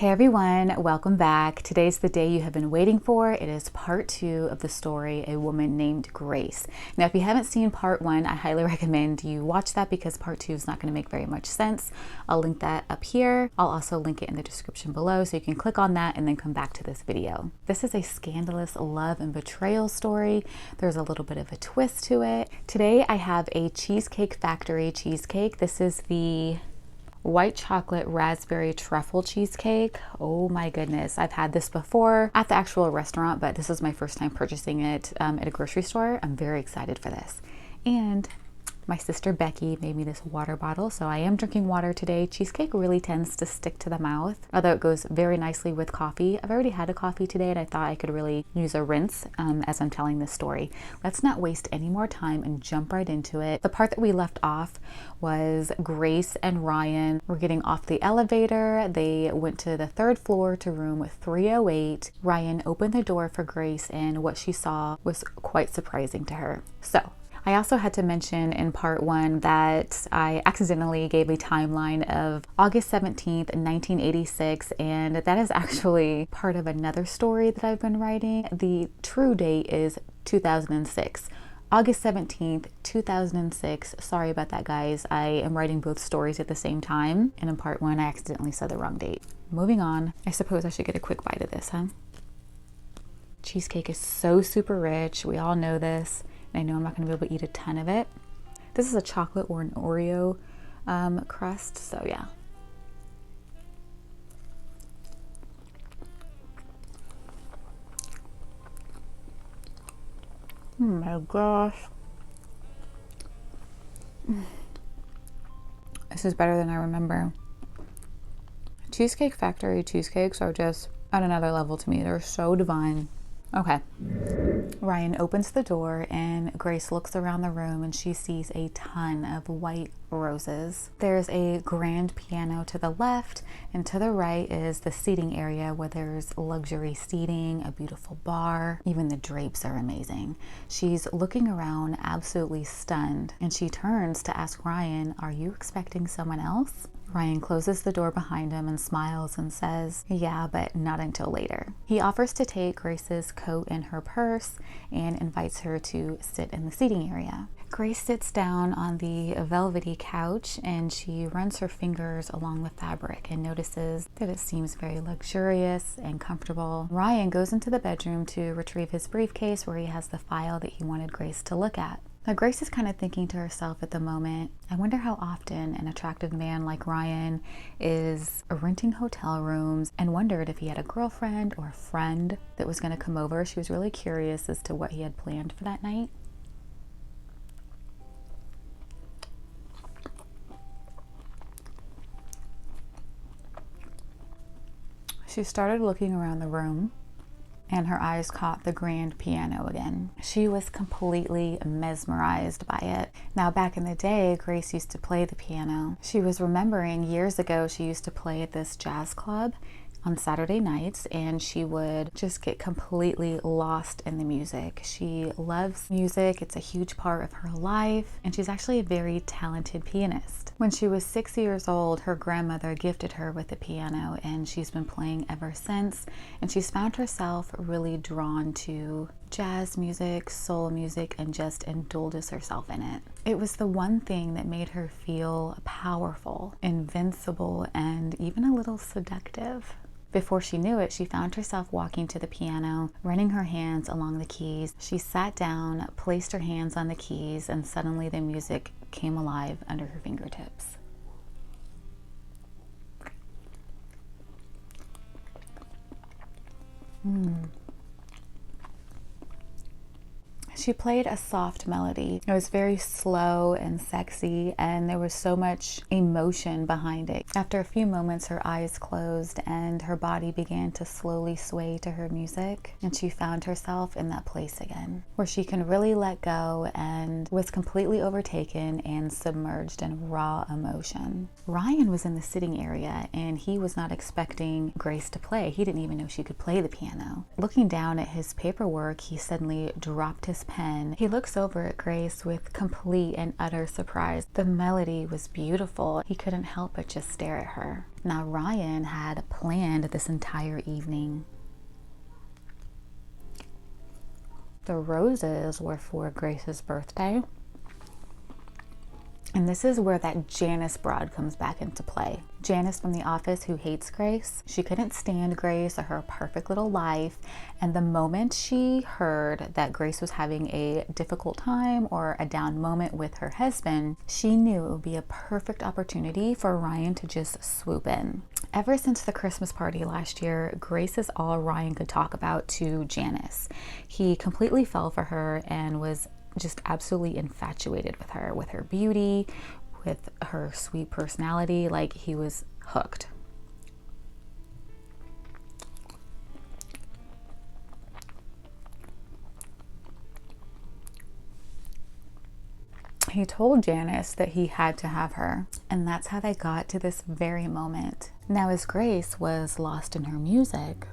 Hey everyone, welcome back. Today's the day you have been waiting for. It is part 2 of the story, A Woman Named Grace. Now, if you haven't seen part 1, I highly recommend you watch that because part 2 is not going to make very much sense. I'll link that up here. I'll also link it in the description below so you can click on that and then come back to this video. This is a scandalous love and betrayal story. There's a little bit of a twist to it. Today I have a Cheesecake Factory cheesecake. This is the white chocolate raspberry truffle cheesecake. Oh my goodness. I've had this before at the actual restaurant, but this is my first time purchasing it at a grocery store. I'm very excited for this. And my sister Becky made me this water bottle, so I am drinking water today. Cheesecake really tends to stick to the mouth, although it goes very nicely with coffee. I've already had a coffee today and I thought I could really use a rinse as I'm telling this story. Let's not waste any more time and jump right into it. The part that we left off was Grace and Ryan were getting off the elevator. They went to the 3rd floor to room 308. Ryan opened the door for Grace and what she saw was quite surprising to her. So I also had to mention in part 1 that I accidentally gave a timeline of August 17th, 1986, and that is actually part of another story that I've been writing. The true date is 2006. August 17th, 2006. Sorry about that, guys. I am writing both stories at the same time, and in part 1 I accidentally said the wrong date. Moving on. I suppose I should get a quick bite of this, huh? Cheesecake is so super rich. We all know this. I know I'm not going to be able to eat a ton of it. This is a chocolate or an Oreo crust, so yeah. Oh my gosh. This is better than I remember. Cheesecake Factory cheesecakes are just at another level to me. They're so divine. Okay. Ryan opens the door and Grace looks around the room and she sees a ton of white roses. There's a grand piano to the left, and to the right is the seating area where there's luxury seating, a beautiful bar. Even the drapes are amazing. She's looking around absolutely stunned, and she turns to ask Ryan, "Are you expecting someone else?" Ryan closes the door behind him and smiles and says, "Yeah, but not until later." He offers to take Grace's coat and her purse and invites her to sit in the seating area. Grace sits down on the velvety couch and she runs her fingers along the fabric and notices that it seems very luxurious and comfortable. Ryan goes into the bedroom to retrieve his briefcase where he has the file that he wanted Grace to look at. Now, Grace is kind of thinking to herself at the moment, I wonder how often an attractive man like Ryan is renting hotel rooms, and wondered if he had a girlfriend or a friend that was going to come over. She was really curious as to what he had planned for that night. She started looking around the room, and her eyes caught the grand piano again. She was completely mesmerized by it. Now, back in the day, Grace used to play the piano. She was remembering years ago she used to play at this jazz club on Saturday nights, and she would just get completely lost in the music. She loves music. It's a huge part of her life, and she's actually a very talented pianist. When she was 6 years old, her grandmother gifted her with a piano, and she's been playing ever since, and she's found herself really drawn to jazz music, soul music, and just indulges herself in it. It was the one thing that made her feel powerful, invincible, and even a little seductive. Before she knew it, she found herself walking to the piano, running her hands along the keys. She sat down, placed her hands on the keys, and suddenly the music came alive under her fingertips. She played a soft melody. It was very slow and sexy, and there was so much emotion behind it. After a few moments, her eyes closed and her body began to slowly sway to her music, and she found herself in that place again, where she can really let go and was completely overtaken and submerged in raw emotion. Ryan was in the sitting area, and he was not expecting Grace to play. He didn't even know she could play the piano. Looking down at his paperwork, he suddenly dropped his pen pen. He looks over at Grace with complete and utter surprise. The melody was beautiful. He couldn't help but just stare at her. Now, Ryan had planned this entire evening. The roses were for Grace's birthday. And this is where that Janice broad comes back into play. Janice from the office who hates Grace. She couldn't stand Grace or her perfect little life. And the moment she heard that Grace was having a difficult time or a down moment with her husband, she knew it would be a perfect opportunity for Ryan to just swoop in. Ever since the Christmas party last year, Grace is all Ryan could talk about to Janice. He completely fell for her and was just absolutely infatuated with her beauty, with her sweet personality. Like, he was hooked. He told Janice that he had to have her, and that's how they got to this very moment. Now, as Grace was lost in her music,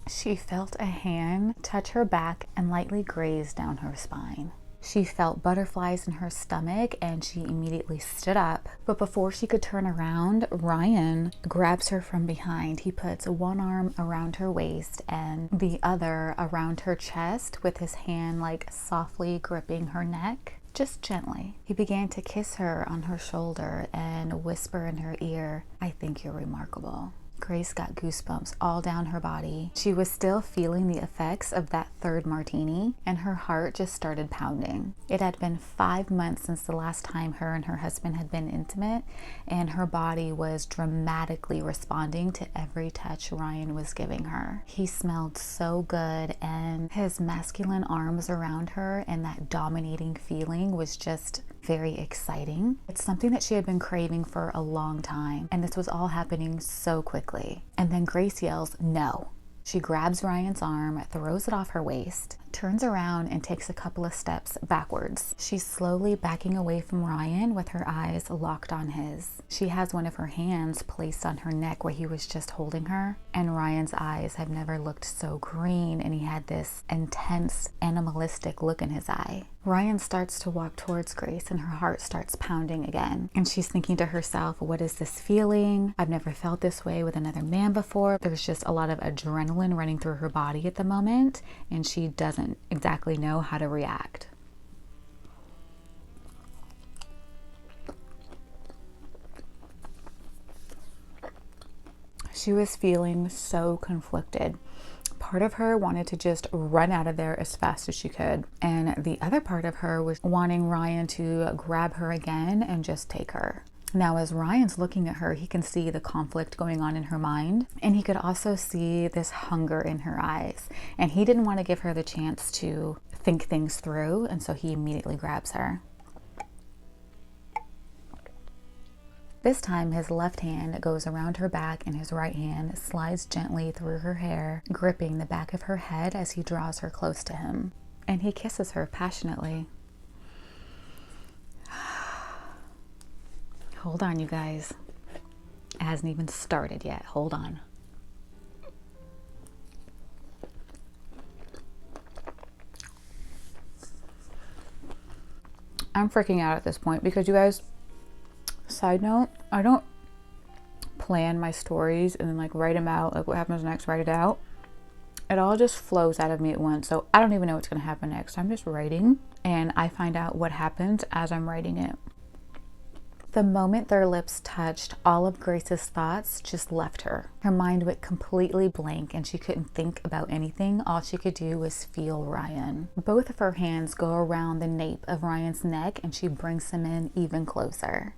she felt a hand touch her back and lightly graze down her spine. She felt butterflies in her stomach and she immediately stood up. But before she could turn around, Ryan grabs her from behind. He puts one arm around her waist and the other around her chest, with his hand like softly gripping her neck, just gently. He began to kiss her on her shoulder and whisper in her ear, "I think you're remarkable." Grace got goosebumps all down her body. She was still feeling the effects of that third martini, and her heart just started pounding. It had been 5 months since the last time her and her husband had been intimate, and her body was dramatically responding to every touch Ryan was giving her. He smelled so good, and his masculine arms around her and that dominating feeling was just very exciting. It's something that she had been craving for a long time, and this was all happening so quickly. And then Grace yells, "No." She grabs Ryan's arm, throws it off her waist, turns around and takes a couple of steps backwards. She's slowly backing away from Ryan with her eyes locked on his. She has one of her hands placed on her neck where he was just holding her, and Ryan's eyes have never looked so green, and he had this intense animalistic look in his eye. Ryan starts to walk towards Grace and her heart starts pounding again. And she's thinking to herself, what is this feeling? I've never felt this way with another man before. There's just a lot of adrenaline running through her body at the moment, and she doesn't exactly know how to react. She was feeling so conflicted. Part of her wanted to just run out of there as fast as she could, and the other part of her was wanting Ryan to grab her again and just take her. Now, as Ryan's looking at her, he can see the conflict going on in her mind, and he could also see this hunger in her eyes, and he didn't want to give her the chance to think things through, and so he immediately grabs her. This time, his left hand goes around her back and his right hand slides gently through her hair, gripping the back of her head as he draws her close to him. And he kisses her passionately. Hold on, you guys. It hasn't even started yet. Hold on. I'm freaking out at this point because, you guys, side note, I don't plan my stories and then like write them out, like what happens next, write it out. It all just flows out of me at once. So I don't even know what's going to happen next. I'm just writing and I find out what happens as I'm writing it. The moment their lips touched, all of Grace's thoughts just left her. Her mind went completely blank and she couldn't think about anything. All she could do was feel Ryan. Both of her hands go around the nape of Ryan's neck and she brings him in even closer.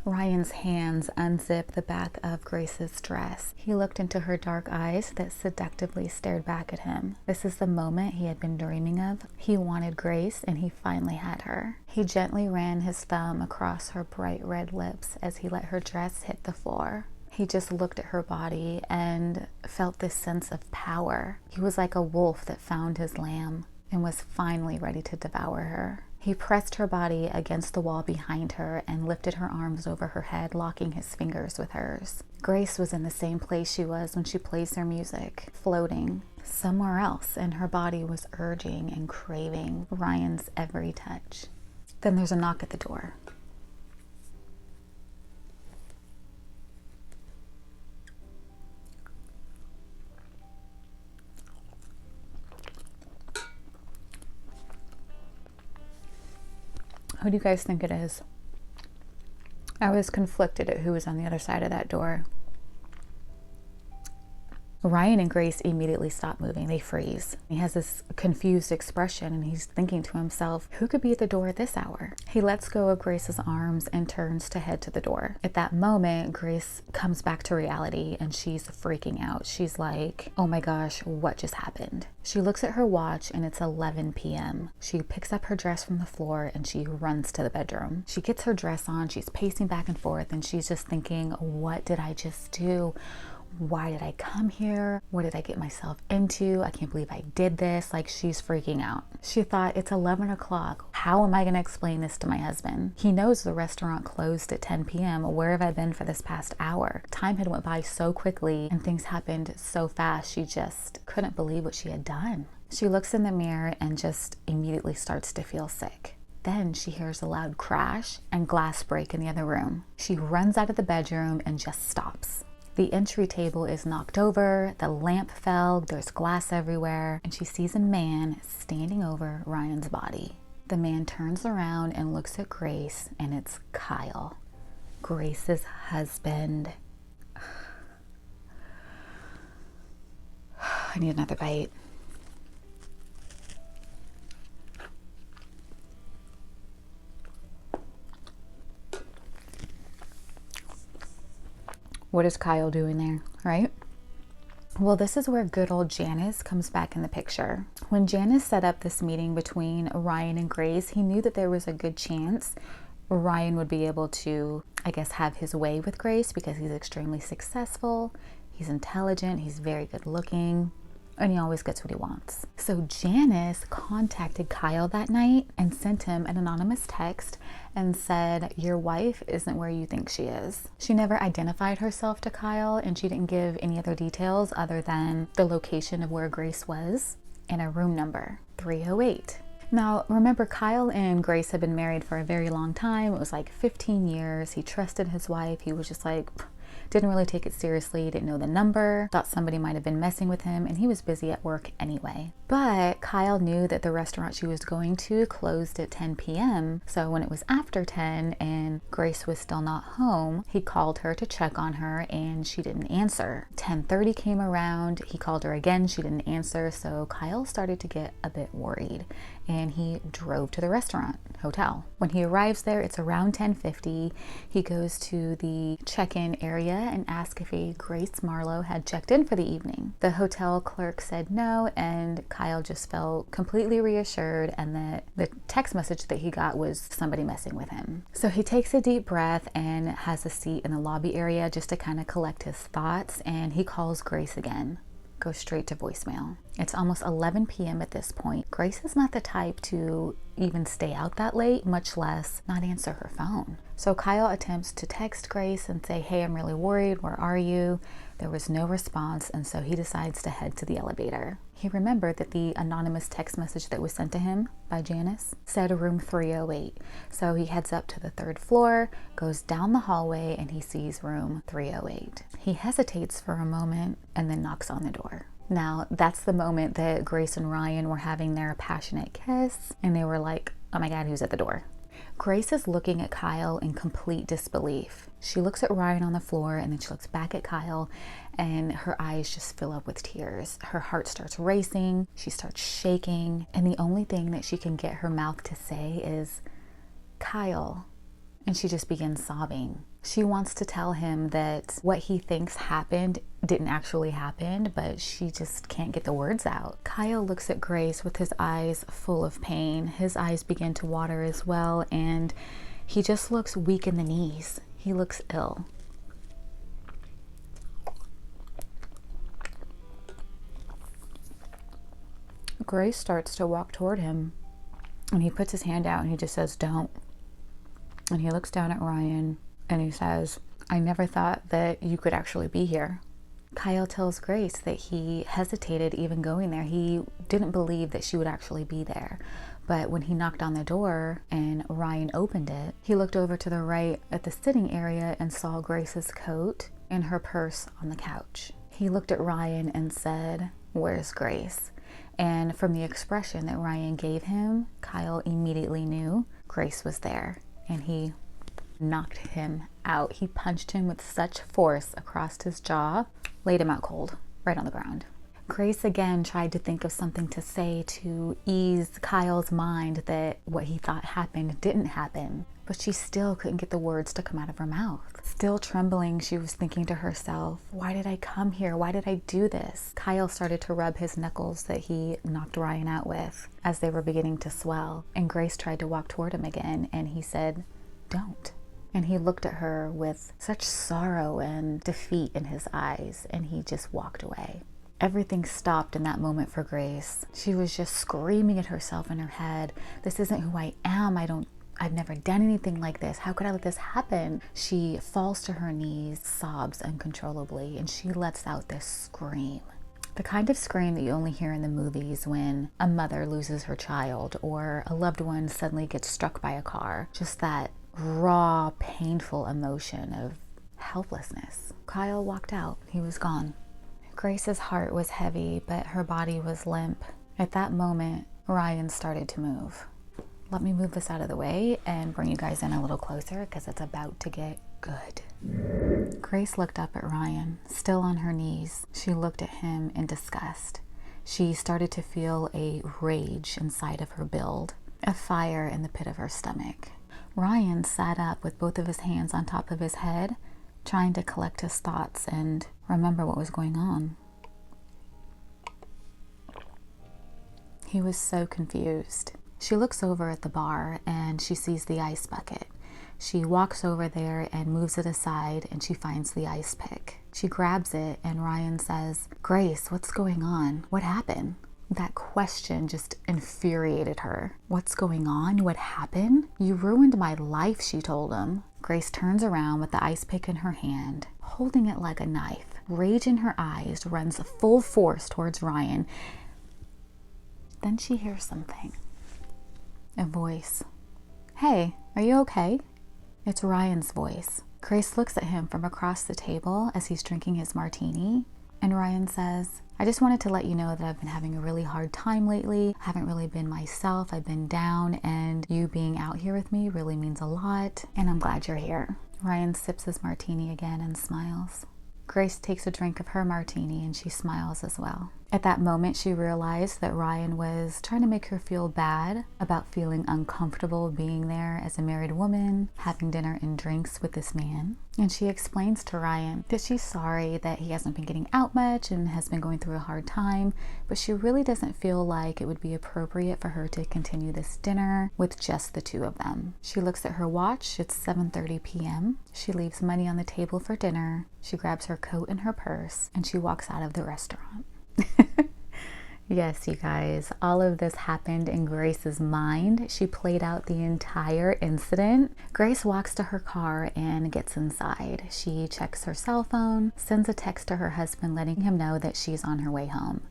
Ryan's hands unzip the back of Grace's dress. He looked into her dark eyes that seductively stared back at him. This is the moment he had been dreaming of. He wanted Grace and he finally had her. He gently ran his thumb across her bright red lips as he let her dress hit the floor. He just looked at her body and felt this sense of power. He was like a wolf that found his lamb and was finally ready to devour her. He pressed her body against the wall behind her and lifted her arms over her head, locking his fingers with hers. Grace was in the same place she was when she plays their music, floating somewhere else, and her body was urging and craving Ryan's every touch. Then there's a knock at the door. Who do you guys think it is? I was conflicted at who was on the other side of that door. Ryan and Grace immediately stop moving. They freeze. He has this confused expression and he's thinking to himself, who could be at the door at this hour? He lets go of Grace's arms and turns to head to the door. At that moment, Grace comes back to reality and she's freaking out. She's like, oh my gosh, what just happened? She looks at her watch and it's 11 p.m. She picks up her dress from the floor and she runs to the bedroom. She gets her dress on, she's pacing back and forth and she's just thinking, what did I just do? Why did I come here? What did I get myself into? I can't believe I did this. Like, she's freaking out. She thought, it's 11 o'clock. How am I going to explain this to my husband? He knows the restaurant closed at 10 p.m. Where have I been for this past hour? Time had went by so quickly and things happened so fast. She just couldn't believe what she had done. She looks in the mirror and just immediately starts to feel sick. Then she hears a loud crash and glass break in the other room. She runs out of the bedroom and just stops. The entry table is knocked over, the lamp fell, there's glass everywhere, and she sees a man standing over Ryan's body. The man turns around and looks at Grace, and it's Kyle, Grace's husband. I need another bite. What is Kyle doing there, right? Well, this is where good old Janice comes back in the picture. When Janice set up this meeting between Ryan and Grace, he knew that there was a good chance Ryan would be able to, I guess, have his way with Grace because he's extremely successful, he's intelligent, he's very good looking, and he always gets what he wants. So Janice contacted Kyle that night and sent him an anonymous text and said, your wife isn't where you think she is. She never identified herself to Kyle and she didn't give any other details other than the location of where Grace was and a room number, 308. Now, remember, Kyle and Grace had been married for a very long time. It was like 15 years. He trusted his wife. He was just like, didn't really take it seriously, didn't know the number, thought somebody might have been messing with him, and he was busy at work anyway. But Kyle knew that the restaurant she was going to closed at 10 p.m. So when it was after 10 and Grace was still not home, he called her to check on her and she didn't answer. 10:30 came around, he called her again, she didn't answer, so Kyle started to get a bit worried and he drove to the restaurant hotel. When he arrives there, it's around 10:50. He goes to the check-in area and asks if a Grace Marlowe had checked in for the evening. The hotel clerk said no, and Kyle just felt completely reassured and that the text message that he got was somebody messing with him. So he takes a deep breath and has a seat in the lobby area just to kind of collect his thoughts, and he calls Grace again. Goes straight to voicemail. It's almost 11 p.m. at this point. Grace is not the type to even stay out that late, much less not answer her phone. So Kyle attempts to text Grace and say, hey, I'm really worried, where are you? There was no response, and so he decides to head to the elevator. He remembered that the anonymous text message that was sent to him by Janice said room 308. So he heads up to the third floor, goes down the hallway, and he sees room 308. He hesitates for a moment and then knocks on the door. Now, that's the moment that Grace and Ryan were having their passionate kiss, and they were like, oh my God, who's at the door? Grace is looking at Kyle in complete disbelief. She looks at Ryan on the floor and then she looks back at Kyle and her eyes just fill up with tears. Her heart starts racing, she starts shaking, and the only thing that she can get her mouth to say is, Kyle. And she just begins sobbing. She wants to tell him that what he thinks happened didn't actually happen, but she just can't get the words out. Kyle looks at Grace with his eyes full of pain. His eyes begin to water as well, and he just looks weak in the knees. He looks ill. Grace starts to walk toward him. And he puts his hand out and he just says, "Don't." And he looks down at Ryan and he says, "I never thought that you could actually be here." Kyle tells Grace that he hesitated even going there. He didn't believe that she would actually be there. But when he knocked on the door and Ryan opened it, he looked over to the right at the sitting area and saw Grace's coat and her purse on the couch. He looked at Ryan and said, "Where's Grace?" And from the expression that Ryan gave him, Kyle immediately knew Grace was there. And he knocked him out. He punched him with such force across his jaw, laid him out cold, right on the ground. Grace again tried to think of something to say to ease Kyle's mind that what he thought happened didn't happen, but she still couldn't get the words to come out of her mouth. Still trembling, she was thinking to herself, "Why did I come here? Why did I do this?" Kyle started to rub his knuckles that he knocked Ryan out with as they were beginning to swell, and Grace tried to walk toward him again, and he said, "Don't." And he looked at her with such sorrow and defeat in his eyes, and he just walked away. Everything stopped in that moment for Grace. She was just screaming at herself in her head, "This isn't who I am. I've never done anything like this. How could I let this happen?" She falls to her knees, sobs uncontrollably, and she lets out this scream. The kind of scream that you only hear in the movies when a mother loses her child or a loved one suddenly gets struck by a car. Just that raw, painful emotion of helplessness. Kyle walked out. He was gone. Grace's heart was heavy, but her body was limp. At that moment, Ryan started to move. Let me move this out of the way and bring you guys in a little closer because it's about to get good. Grace looked up at Ryan, still on her knees. She looked at him in disgust. She started to feel a rage inside of her build, a fire in the pit of her stomach. Ryan sat up with both of his hands on top of his head, trying to collect his thoughts and remember what was going on. He was so confused. She looks over at the bar and she sees the ice bucket. She walks over there and moves it aside and she finds the ice pick. She grabs it and Ryan says, "Grace, what's going on? What happened?" That question just infuriated her. What's going on? What happened? "You ruined my life," she told him. Grace turns around with the ice pick in her hand, holding it like a knife. Rage in her eyes, runs full force towards Ryan. Then she hears something. A voice. "Hey, are you okay?" It's Ryan's voice. Grace looks at him from across the table as he's drinking his martini, and Ryan says, "I just wanted to let you know that I've been having a really hard time lately. I haven't really been myself. I've been down, and you being out here with me really means a lot, and I'm glad you're here." Ryan sips his martini again and smiles. Grace takes a drink of her martini and she smiles as well. At that moment, she realized that Ryan was trying to make her feel bad about feeling uncomfortable being there as a married woman, having dinner and drinks with this man. And she explains to Ryan that she's sorry that he hasn't been getting out much and has been going through a hard time, but she really doesn't feel like it would be appropriate for her to continue this dinner with just the two of them. She looks at her watch. It's 7:30 p.m. She leaves money on the table for dinner. She grabs her coat and her purse, and she walks out of the restaurant. Yes, you guys, all of this happened in Grace's mind. She played out the entire incident. Grace walks to her car and gets inside. She checks her cell phone, sends a text to her husband letting him know that she's on her way home.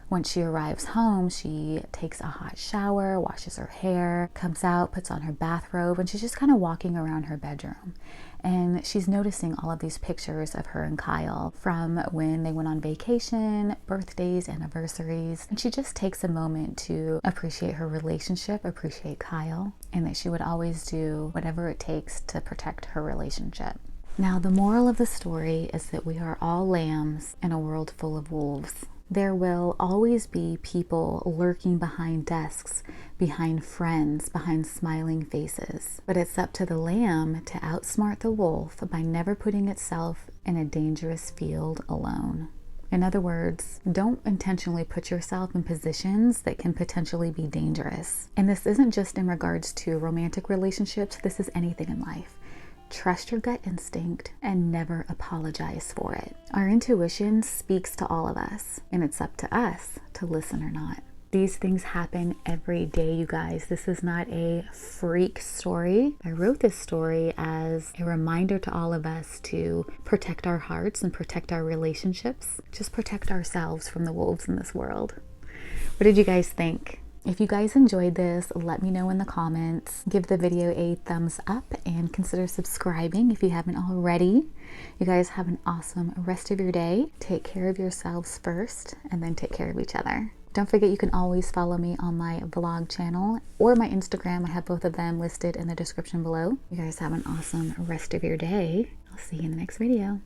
Once she arrives home, she takes a hot shower, washes her hair, comes out, puts on her bathrobe, and she's just kind of walking around her bedroom. And she's noticing all of these pictures of her and Kyle from when they went on vacation, birthdays, anniversaries. And she just takes a moment to appreciate her relationship, appreciate Kyle, and that she would always do whatever it takes to protect her relationship. Now, the moral of the story is that we are all lambs in a world full of wolves. There will always be people lurking behind desks, behind friends, behind smiling faces. But it's up to the lamb to outsmart the wolf by never putting itself in a dangerous field alone. In other words, don't intentionally put yourself in positions that can potentially be dangerous. And this isn't just in regards to romantic relationships, this is anything in life. Trust your gut instinct and never apologize for it. Our intuition speaks to all of us, and it's up to us to listen or not. These things happen every day, you guys. This is not a freak story. I wrote this story as a reminder to all of us to protect our hearts and protect our relationships. Just protect ourselves from the wolves in this world. What did you guys think? If you guys enjoyed this, let me know in the comments. Give the video a thumbs up and consider subscribing if you haven't already. You guys have an awesome rest of your day. Take care of yourselves first and then take care of each other. Don't forget, you can always follow me on my vlog channel or my Instagram. I have both of them listed in the description below. You guys have an awesome rest of your day. I'll see you in the next video.